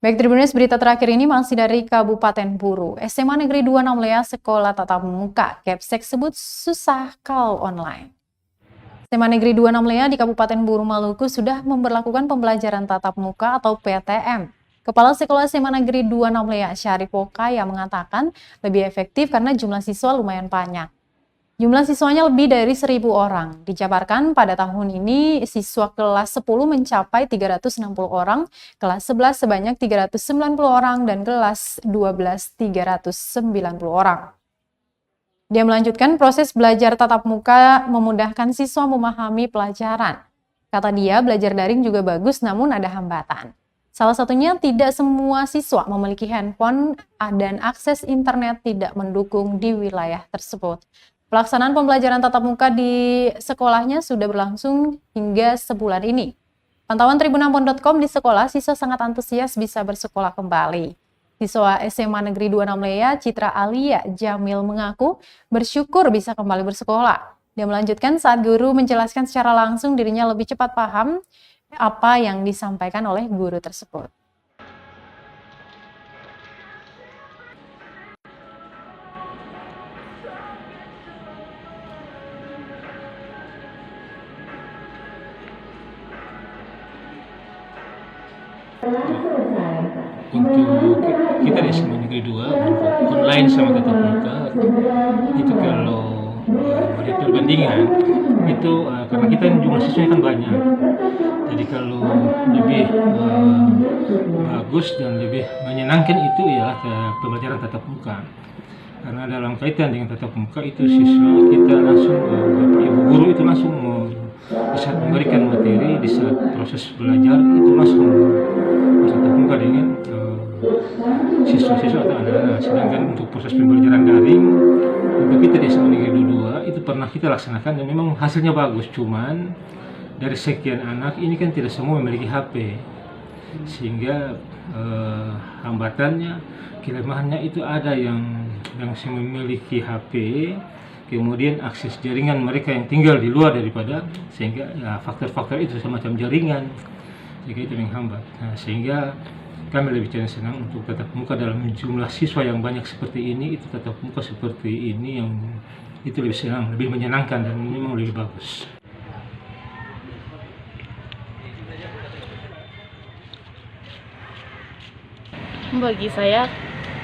Baik, Tribunnews, berita terakhir ini masih dari Kabupaten Buru. SMA Negeri 2 Namlea sekolah tatap muka, Kepsek sebut susah call online. SMA Negeri 2 Namlea di Kabupaten Buru, Maluku sudah memberlakukan pembelajaran tatap muka atau PTM. Kepala Sekolah SMA Negeri 2 Namlea, Syarif Okaya, mengatakan lebih efektif karena jumlah siswa lumayan banyak. Jumlah siswanya lebih dari 1.000 orang. Dijabarkan pada tahun ini siswa kelas 10 mencapai 360 orang, kelas 11 sebanyak 390 orang, dan kelas 12 390 orang. Dia melanjutkan proses belajar tatap muka memudahkan siswa memahami pelajaran. Kata dia, belajar daring juga bagus namun ada hambatan. Salah satunya tidak semua siswa memiliki handphone dan akses internet tidak mendukung di wilayah tersebut. Pelaksanaan pembelajaran tatap muka di sekolahnya sudah berlangsung hingga sebulan ini. Pantauan tribunampon.com di sekolah, siswa sangat antusias bisa bersekolah kembali. Siswa SMA Negeri 2 Namlea, Citra Alia Jamil mengaku bersyukur bisa kembali bersekolah. Dia melanjutkan saat guru menjelaskan secara langsung dirinya lebih cepat paham apa yang disampaikan oleh guru tersebut. Untuk kita di SMA Negeri 2 untuk online sama tatap muka itu kalau melihat perbandingan itu karena kita jumlah siswanya kan banyak, jadi kalau lebih bagus dan lebih menyenangkan itu ialah pembelajaran tatap muka, karena dalam kaitan dengan tatap muka itu siswa kita langsung Bapak Ibu guru itu langsung di saat memberikan materi, di saat proses belajar itu langsung tatap muka dengan siswa-siswa atau anak-anak. Sedangkan untuk proses pembelajaran daring untuk kita di SMA Negeri 2 itu pernah kita laksanakan dan memang hasilnya bagus, cuman dari sekian anak ini kan tidak semua memiliki HP, sehingga hambatannya, kelemahannya itu ada yang memiliki HP, kemudian akses jaringan mereka yang tinggal di luar daripada, sehingga ya, faktor-faktor itu semacam jaringan, sehingga itu menghambat. Nah, sehingga kami lebih senang untuk tatap muka dalam jumlah siswa yang banyak seperti ini, itu tatap muka seperti ini yang itu lebih senang, lebih menyenangkan dan memang lebih bagus. Bagi saya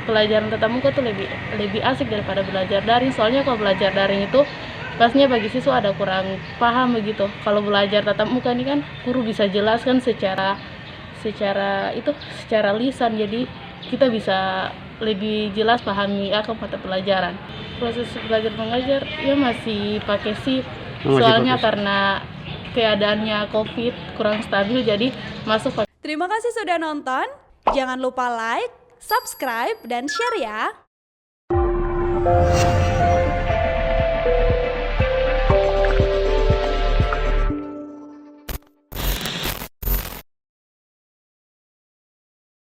pelajaran tatap muka tuh lebih asik daripada belajar daring. Soalnya kalau belajar daring itu pastinya bagi siswa ada kurang paham begitu. Kalau belajar tatap muka ini kan guru bisa jelaskan secara lisan, jadi kita bisa lebih jelas pahami akan mata pelajaran. Proses belajar mengajar ya masih pakai SIP, soalnya karena keadaannya COVID kurang stabil, jadi masuk pakai. Terima kasih sudah nonton, jangan lupa like, subscribe, dan share ya.